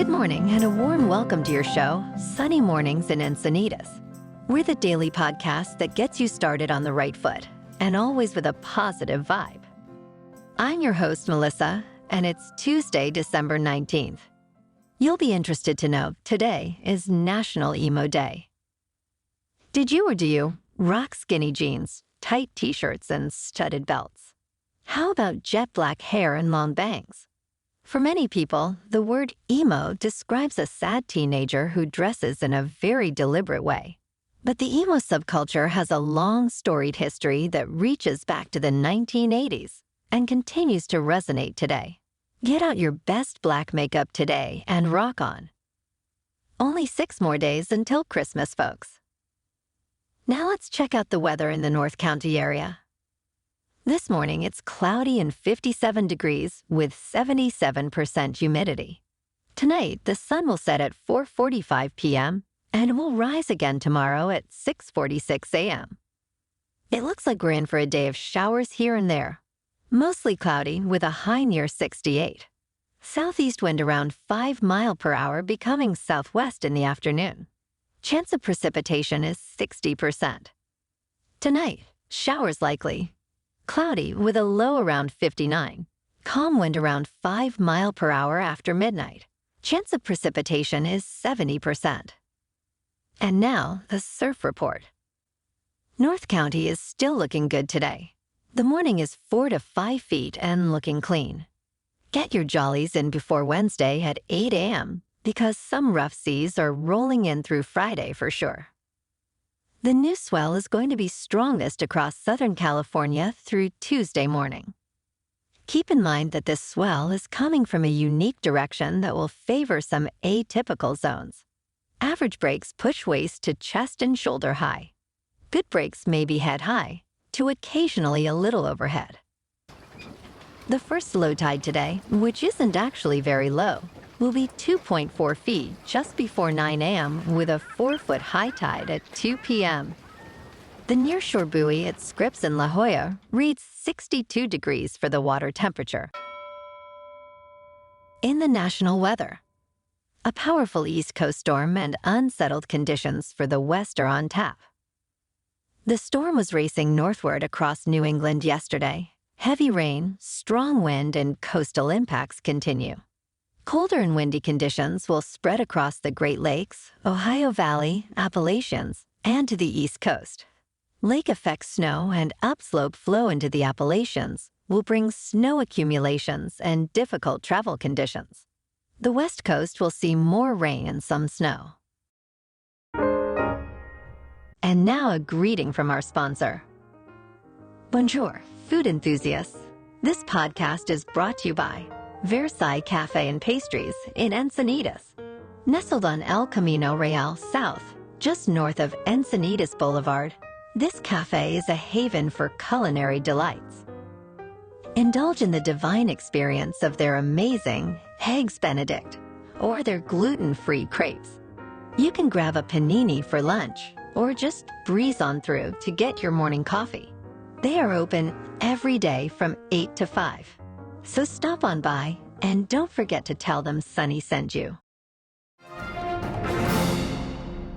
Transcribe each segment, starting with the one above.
Good morning and a warm welcome to your show, Sunny Mornings in Encinitas. We're the daily podcast that gets you started on the right foot and always with a positive vibe. I'm your host, Melissa, and it's Tuesday, December 19th. You'll be interested to know today is National Emo Day. Did you or do you rock skinny jeans, tight t-shirts, and studded belts? How about jet black hair and long bangs? For many people, the word emo describes a sad teenager who dresses in a very deliberate way. But the emo subculture has a long, storied history that reaches back to the 1980s and continues to resonate today. Get out your best black makeup today and rock on. Only 6 more days until Christmas, folks. Now let's check out the weather in the North County area. This morning, it's cloudy and 57 degrees with 77% humidity. Tonight, the sun will set at 4:45 p.m. and will rise again tomorrow at 6:46 a.m. It looks like we're in for a day of showers here and there. Mostly cloudy with a high near 68. Southeast wind around 5 miles per hour becoming southwest in the afternoon. Chance of precipitation is 60%. Tonight, showers likely. Cloudy with a low around 59. Calm wind around 5 miles per hour after midnight. Chance of precipitation is 70%. And now, the surf report. North County is still looking good today. The morning is 4 to 5 feet and looking clean. Get your jollies in before Wednesday at 8 a.m. because some rough seas are rolling in through Friday for sure. The new swell is going to be strongest across Southern California through Tuesday morning. Keep in mind that this swell is coming from a unique direction that will favor some atypical zones. Average breaks push waist to chest and shoulder high. Good breaks may be head high, to occasionally a little overhead. The first low tide today, which isn't actually very low, will be 2.4 feet just before 9 a.m. with a 4-foot high tide at 2 p.m. The nearshore buoy at Scripps in La Jolla reads 62 degrees for the water temperature. In the national weather, a powerful East Coast storm and unsettled conditions for the West are on tap. The storm was racing northward across New England yesterday. Heavy rain, strong wind, and coastal impacts continue. Colder and windy conditions will spread across the Great Lakes, Ohio Valley, Appalachians, and to the East Coast. Lake effect snow and upslope flow into the Appalachians will bring snow accumulations and difficult travel conditions. The West Coast will see more rain and some snow. And now a greeting from our sponsor. Bonjour, food enthusiasts. This podcast is brought to you by Versailles Cafe and Pastries in Encinitas. Nestled on El Camino Real South, just north of Encinitas Boulevard, this cafe is a haven for culinary delights. Indulge in the divine experience of their amazing Eggs Benedict or their gluten-free crepes. You can grab a panini for lunch or just breeze on through to get your morning coffee. They are open every day from 8 to 5. So stop on by and don't forget to tell them Sunny sent you.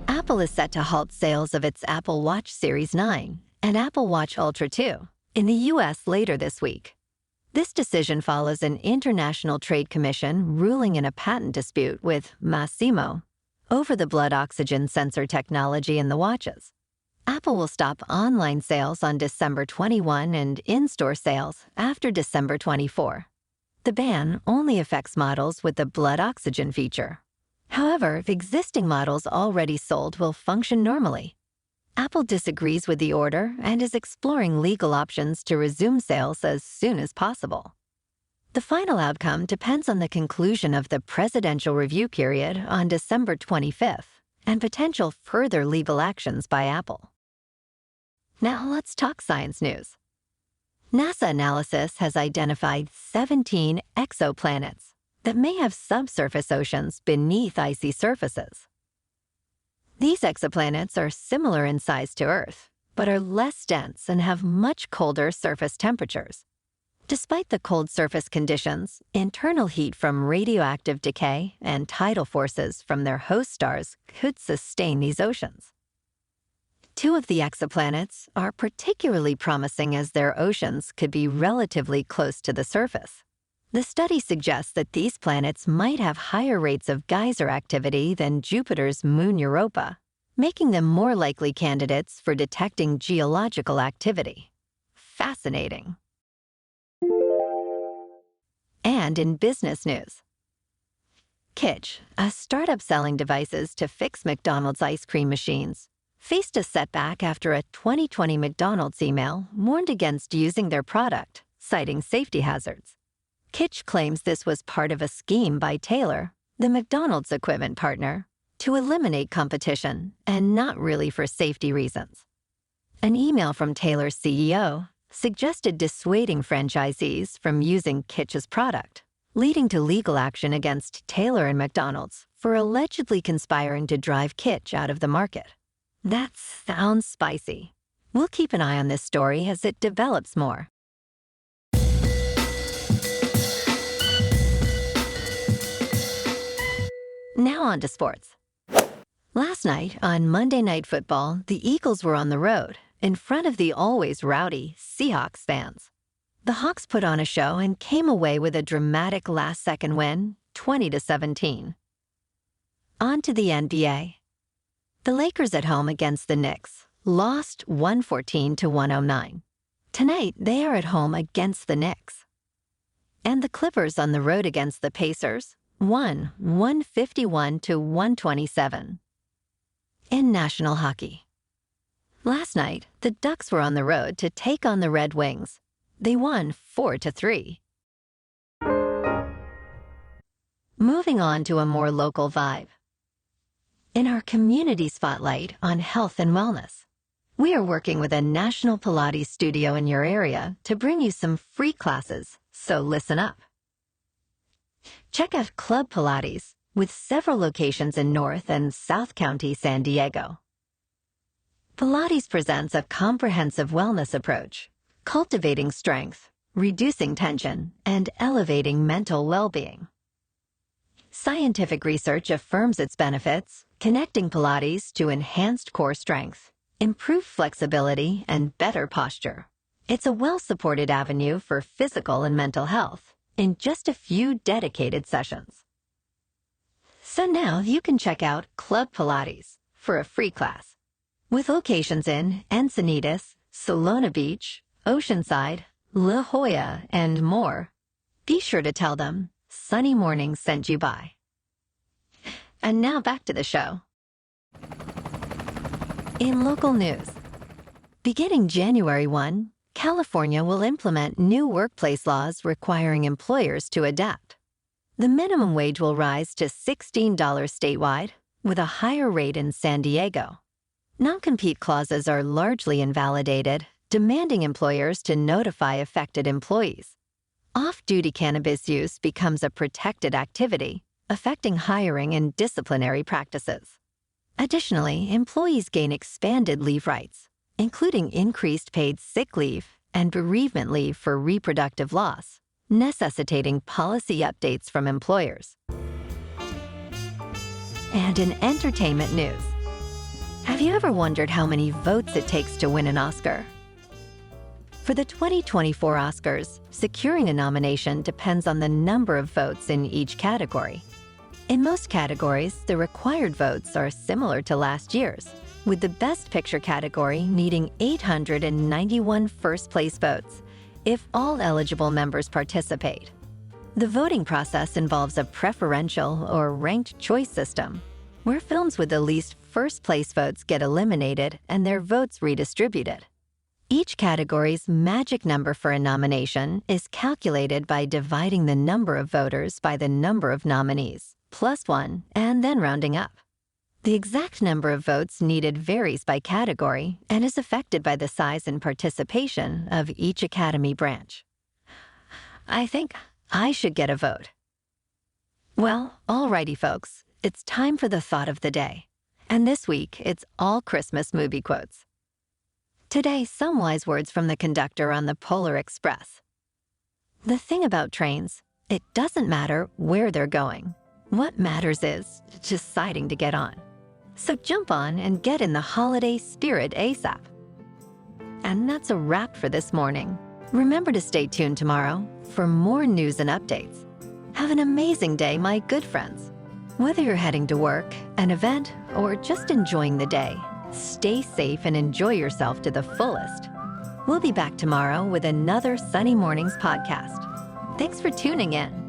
Apple is set to halt sales of its Apple Watch Series 9 and Apple Watch Ultra 2 in the U.S. later this week. This decision follows an International Trade Commission ruling in a patent dispute with Massimo over the blood oxygen sensor technology in the watches. Apple will stop online sales on December 21 and in-store sales after December 24. The ban only affects models with the blood oxygen feature. However, existing models already sold will function normally. Apple disagrees with the order and is exploring legal options to resume sales as soon as possible. The final outcome depends on the conclusion of the presidential review period on December 25th and potential further legal actions by Apple. Now let's talk science news. NASA analysis has identified 17 exoplanets that may have subsurface oceans beneath icy surfaces. These exoplanets are similar in size to Earth, but are less dense and have much colder surface temperatures. Despite the cold surface conditions, internal heat from radioactive decay and tidal forces from their host stars could sustain these oceans. Two of the exoplanets are particularly promising as their oceans could be relatively close to the surface. The study suggests that these planets might have higher rates of geyser activity than Jupiter's moon Europa, making them more likely candidates for detecting geological activity. Fascinating. And in business news, Kitsch, a startup selling devices to fix McDonald's ice cream machines, faced a setback after a 2020 McDonald's email warned against using their product, citing safety hazards. Kitsch claims this was part of a scheme by Taylor, the McDonald's equipment partner, to eliminate competition and not really for safety reasons. An email from Taylor's CEO suggested dissuading franchisees from using Kitsch's product, leading to legal action against Taylor and McDonald's for allegedly conspiring to drive Kitsch out of the market. That sounds spicy. We'll keep an eye on this story as it develops more. Now on to sports. Last night, on Monday Night Football, the Eagles were on the road, in front of the always rowdy Seahawks fans. The Hawks put on a show and came away with a dramatic last-second win, 20-17. On to the NBA. The Lakers at home against the Knicks lost 114-109. Tonight, they are at home against the Knicks. And the Clippers on the road against the Pacers won 151-127. In national hockey. Last night, the Ducks were on the road to take on the Red Wings. They won 4-3. Moving on to a more local vibe. In our community spotlight on health and wellness, we are working with a National Pilates studio in your area to bring you some free classes, so listen up. Check out Club Pilates, with several locations in North and South County, San Diego. Pilates presents a comprehensive wellness approach, cultivating strength, reducing tension, and elevating mental well-being. Scientific research affirms its benefits, connecting Pilates to enhanced core strength, improved flexibility, and better posture. It's a well-supported avenue for physical and mental health in just a few dedicated sessions. So now you can check out Club Pilates for a free class. With locations in Encinitas, Solana Beach, Oceanside, La Jolla, and more, be sure to tell them Sunny Mornings sent you by. And now back to the show. In local news, beginning January 1, California will implement new workplace laws requiring employers to adapt. The minimum wage will rise to $16 statewide, with a higher rate in San Diego. Non-compete clauses are largely invalidated, demanding employers to notify affected employees. Off-duty cannabis use becomes a protected activity, affecting hiring and disciplinary practices. Additionally, employees gain expanded leave rights, including increased paid sick leave and bereavement leave for reproductive loss, necessitating policy updates from employers. And in entertainment news, have you ever wondered how many votes it takes to win an Oscar? For the 2024 Oscars, securing a nomination depends on the number of votes in each category. In most categories, the required votes are similar to last year's, with the Best Picture category needing 891 first-place votes if all eligible members participate. The voting process involves a preferential or ranked choice system, where films with the least first-place votes get eliminated and their votes redistributed. Each category's magic number for a nomination is calculated by dividing the number of voters by the number of nominees, plus one, and then rounding up. The exact number of votes needed varies by category and is affected by the size and participation of each Academy branch. I think I should get a vote. Well, alrighty folks, it's time for the thought of the day. And this week, it's all Christmas movie quotes. Today, some wise words from the conductor on the Polar Express. The thing about trains, it doesn't matter where they're going. What matters is deciding to get on. So jump on and get in the holiday spirit ASAP. And that's a wrap for this morning. Remember to stay tuned tomorrow for more news and updates. Have an amazing day, my good friends. Whether you're heading to work, an event, or just enjoying the day, stay safe and enjoy yourself to the fullest. We'll be back tomorrow with another Sunny Mornings podcast. Thanks for tuning in.